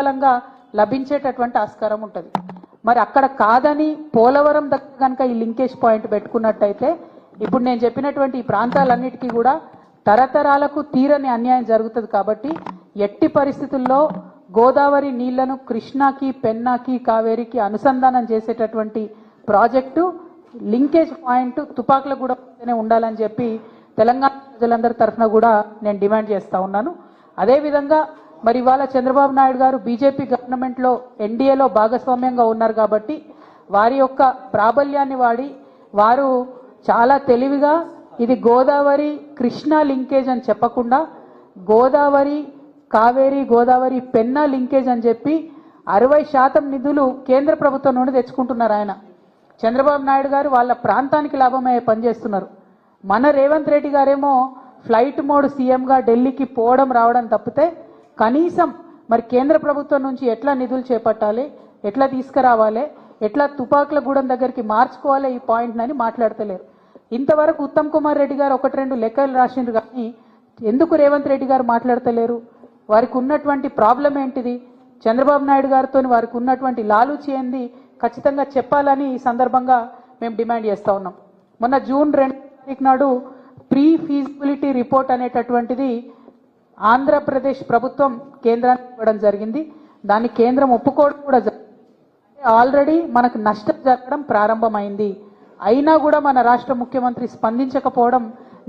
పుష్కలంగా లభించేటటువంటి ఆస్కారం ఉంటుంది. మరి అక్కడ కాదని పోలవరం దగ్గర కనుక ఈ లింకేజ్ పాయింట్ పెట్టుకున్నట్టయితే ఇప్పుడు నేను చెప్పినటువంటి ఈ ప్రాంతాలన్నిటికీ కూడా తరతరాలకు తీరని అన్యాయం జరుగుతుంది. కాబట్టి ఎట్టి పరిస్థితుల్లో గోదావరి నీళ్లను కృష్ణాకి, పెన్నాకి, కావేరికి అనుసంధానం చేసేటటువంటి ప్రాజెక్టు లింకేజ్ పాయింట్ తుపాకులగూడనే ఉండాలని చెప్పి తెలంగాణ ప్రజలందరి తరఫున కూడా నేను డిమాండ్ చేస్తా ఉన్నాను. అదేవిధంగా మరి ఇవాళ చంద్రబాబు నాయుడు గారు బీజేపీ గవర్నమెంట్లో ఎన్డీఏలో భాగస్వామ్యంగా ఉన్నారు కాబట్టి వారి యొక్క ప్రాబల్యాన్ని వాడి వారు చాలా తెలివిగా ఇది గోదావరి కృష్ణా లింకేజ్ అని చెప్పకుండా గోదావరి కావేరి, గోదావరి పెన్నా లింకేజ్ అని చెప్పి 60% నిధులు కేంద్ర ప్రభుత్వం నుండి తెచ్చుకుంటున్నారు. ఆయన చంద్రబాబు నాయుడు గారు వాళ్ళ ప్రాంతానికి లాభమయ్యే పనిచేస్తున్నారు. మన రేవంత్ రెడ్డి గారేమో ఫ్లైట్ మోడ్ సీఎంగా ఢిల్లీకి పోవడం రావడం తప్పితే కనీసం మరి కేంద్ర ప్రభుత్వం నుంచి ఎట్లా నిధులు చేపట్టాలి, ఎట్లా తీసుకురావాలి, ఎట్లా తుపాకులగూడెం దగ్గరికి మార్చుకోవాలి ఈ పాయింట్ అని మాట్లాడతలేరు. ఇంతవరకు ఉత్తమ్ కుమార్ రెడ్డి గారు 1-2 లెక్కలు రాసిండ్రు కానీ ఎందుకు రేవంత్ రెడ్డి గారు మాట్లాడతలేరు? వారికి ఉన్నటువంటి ప్రాబ్లం ఏంటిది? చంద్రబాబు నాయుడు గారితో వారికి ఉన్నటువంటి లాలూచి ఏంది ఖచ్చితంగా చెప్పాలని ఈ సందర్భంగా మేము డిమాండ్ చేస్తూ ఉన్నాం. మొన్న జూన్ 2 నాడు ప్రీ ఫీజిబిలిటీ రిపోర్ట్ అనేటటువంటిది ఆంధ్రప్రదేశ్ ప్రభుత్వం కేంద్రానికి ఇవ్వడం జరిగింది. దాన్ని కేంద్రం ఒప్పుకోవడం కూడా జరిగింది. ఆల్రెడీ మనకు నష్టం జరగడం ప్రారంభమైంది. అయినా కూడా మన రాష్ట్ర ముఖ్యమంత్రి స్పందించకపోవడం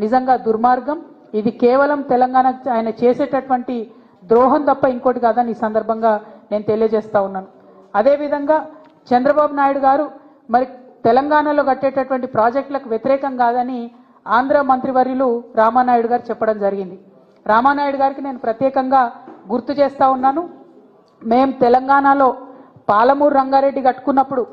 నిజంగా దుర్మార్గం. ఇది కేవలం తెలంగాణ ఆయన చేసేటటువంటి ద్రోహం తప్ప ఇంకోటి కాదని ఈ సందర్భంగా నేను తెలియజేస్తా ఉన్నాను. అదేవిధంగా చంద్రబాబు నాయుడు గారు మరి తెలంగాణలో కట్టేటటువంటి ప్రాజెక్టులకు వ్యతిరేకం కాదని ఆంధ్ర మంత్రివర్యులు రామానాయుడు గారు చెప్పడం జరిగింది. రామానాయుడు గారికి నేను ప్రత్యేకంగా గుర్తు చేస్తా ఉన్నాను. మేము తెలంగాణలో పాలమూరు రంగారెడ్డి కట్టుకున్నప్పుడు,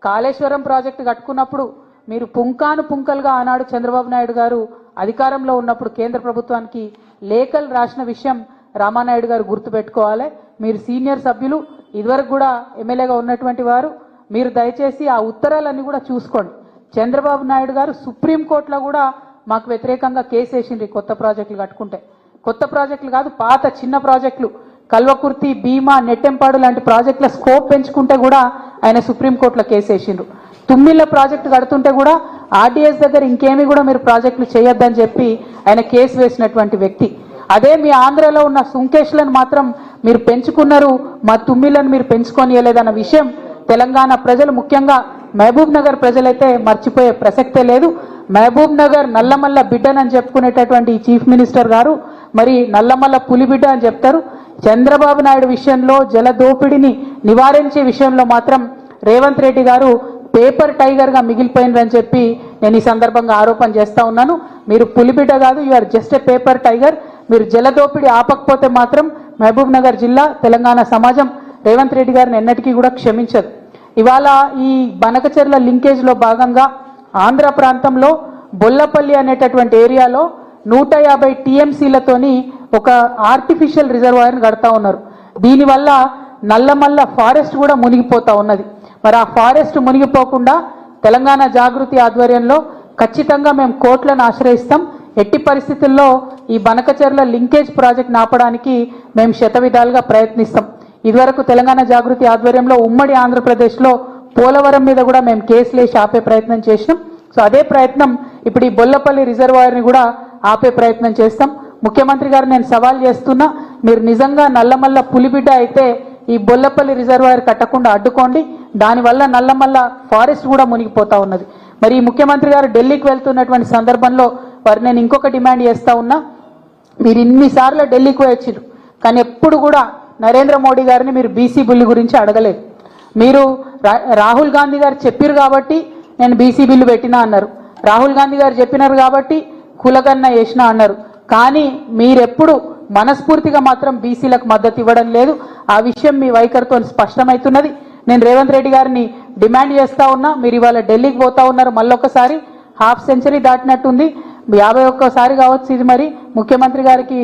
కాళేశ్వరం ప్రాజెక్టు కట్టుకున్నప్పుడు మీరు పుంకానుపుంకలుగా ఆనాడు చంద్రబాబు నాయుడు గారు అధికారంలో ఉన్నప్పుడు కేంద్ర ప్రభుత్వానికి లేఖలు రాసిన విషయం రామానాయుడు గారు గుర్తుపెట్టుకోవాలి. మీరు సీనియర్ సభ్యులు, ఇదివరకు కూడా ఎమ్మెల్యేగా ఉన్నటువంటి వారు, మీరు దయచేసి ఆ ఉత్తరాలన్నీ కూడా చూసుకోండి. చంద్రబాబు నాయుడు గారు సుప్రీంకోర్టులో కూడా మాకు వ్యతిరేకంగా కేసు వేసిండ్రు. కొత్త ప్రాజెక్టులు కట్టుకుంటే, కొత్త ప్రాజెక్టులు కాదు పాత చిన్న ప్రాజెక్టులు కల్వకుర్తి, భీమా, నెట్టెంపాడు లాంటి ప్రాజెక్టుల స్కోప్ పెంచుకుంటే కూడా ఆయన సుప్రీంకోర్టులో కేసు వేసిండ్రు. తుమ్మిళ్ళ ప్రాజెక్టు కడుతుంటే కూడా ఆర్డీఎస్ దగ్గర ఇంకేమీ కూడా మీరు ప్రాజెక్టులు చేయొద్దని చెప్పి ఆయన కేసు వేసినటువంటి వ్యక్తి. అదే మీ ఆంధ్రలో ఉన్న సుంకేష్లను మాత్రం మీరు పెంచుకున్నారు, మా తుమ్మిళ్ళను మీరు పెంచుకోనియలేదన్న విషయం తెలంగాణ ప్రజలు, ముఖ్యంగా మహబూబ్ నగర్ ప్రజలైతే మర్చిపోయే ప్రసక్తే లేదు. మహబూబ్ నగర్ నల్లమల్ల బిడ్డనని చెప్పుకునేటటువంటి ఈ చీఫ్ మినిస్టర్ గారు మరి నల్లమల్ల పులిబిడ్డ అని చెప్తారు. చంద్రబాబు నాయుడు విషయంలో, జలదోపిడిని నివారించే విషయంలో మాత్రం రేవంత్ రెడ్డి గారు పేపర్ టైగర్గా మిగిలిపోయినరని చెప్పి నేను ఈ సందర్భంగా ఆరోపణ చేస్తా ఉన్నాను. మీరు పులిబిడ్డ కాదు, you are just a paper tiger. మీరు జలదోపిడి ఆపకపోతే మాత్రం మహబూబ్ నగర్ జిల్లా, తెలంగాణ సమాజం రేవంత్ రెడ్డి గారిని ఎన్నటికీ కూడా క్షమించదు. ఇవాళ ఈ బనకచెర్ల లింకేజ్లో భాగంగా ఆంధ్ర ప్రాంతంలో బొల్లపల్లి అనేటటువంటి ఏరియాలో 150 టీఎంసీలతోని ఒక ఆర్టిఫిషియల్ రిజర్వాయర్ని కడతా ఉన్నారు. దీనివల్ల నల్లమల్ల ఫారెస్ట్ కూడా మునిగిపోతా ఉన్నది. మరి ఆ ఫారెస్ట్ మునిగిపోకుండా తెలంగాణ జాగృతి ఆధ్వర్యంలో ఖచ్చితంగా మేము కోర్టులను ఆశ్రయిస్తాం. ఎట్టి పరిస్థితుల్లో ఈ బనకచెర్ల లింకేజ్ ప్రాజెక్ట్ ఆపడానికి మేము శతవిధాలుగా ప్రయత్నిస్తాం. ఇదివరకు తెలంగాణ జాగృతి ఆధ్వర్యంలో ఉమ్మడి ఆంధ్రప్రదేశ్లో పోలవరం మీద కూడా మేము కేసులు వేసి ఆపే ప్రయత్నం చేసినాం. సో అదే ప్రయత్నం ఇప్పుడు ఈ బొల్లపల్లి రిజర్వాయర్ని కూడా ఆపే ప్రయత్నం చేస్తాం. ముఖ్యమంత్రి గారు నేను సవాల్ చేస్తున్నా, మీరు నిజంగా నల్లమల్ల పులిబిడ్డ అయితే ఈ బొల్లపల్లి రిజర్వాయర్ కట్టకుండా అడ్డుకోండి. దానివల్ల నల్లమల్ల ఫారెస్ట్ కూడా మునిగిపోతా ఉన్నది. మరి ఈ ముఖ్యమంత్రి గారు ఢిల్లీకి వెళ్తున్నటువంటి సందర్భంలో వారు నేను ఇంకొక డిమాండ్ చేస్తా ఉన్నా, మీరు ఇన్నిసార్లు ఢిల్లీకి వచ్చిర్రు కానీ ఎప్పుడు కూడా నరేంద్ర మోడీ గారిని మీరు బీసీ బిల్లు గురించి అడగలేదు. మీరు రాహుల్ గాంధీ గారు చెప్పారు కాబట్టి నేను బీసీ బిల్లు పెట్టినా అన్నారు, రాహుల్ గాంధీ గారు చెప్పినారు కాబట్టి కులగన్న వేసినా అన్నారు. కానీ మీరెప్పుడు మనస్ఫూర్తిగా మాత్రం బీసీలకు మద్దతు ఇవ్వడం లేదు. ఆ విషయం మీ వైఖరితో స్పష్టమవుతున్నది. నేను రేవంత్ రెడ్డి గారిని డిమాండ్ చేస్తా ఉన్నా, మీరు ఇవాళ ఢిల్లీకి పోతా ఉన్నారు, మళ్ళొకసారి హాఫ్ సెంచరీ దాటినట్టుంది, 51సారి కావచ్చు ఇది. మరి ముఖ్యమంత్రి గారికి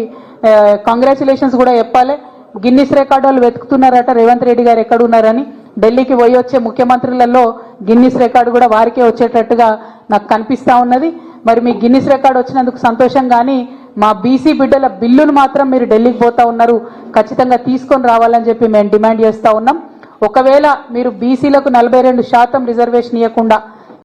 కంగ్రాచులేషన్స్ కూడా చెప్పాలి. గిన్నిస్ రికార్డు వాళ్ళు వెతుకుతున్నారట రేవంత్ రెడ్డి గారు ఎక్కడున్నారని. ఢిల్లీకి పోయి వచ్చే ముఖ్యమంత్రులలో గిన్నిస్ రికార్డు కూడా వారికే వచ్చేటట్టుగా నాకు కనిపిస్తూ ఉన్నది. మరి మీ గిన్నిస్ రికార్డు వచ్చినందుకు సంతోషం, కానీ మా బీసీ బిడ్డల బిల్లును మాత్రం మీరు ఢిల్లీకి పోతా ఉన్నారు, ఖచ్చితంగా తీసుకొని రావాలని చెప్పి మేము డిమాండ్ చేస్తా ఉన్నాం. ఒకవేళ మీరు బీసీలకు 42% రిజర్వేషన్ ఇవ్వకుండా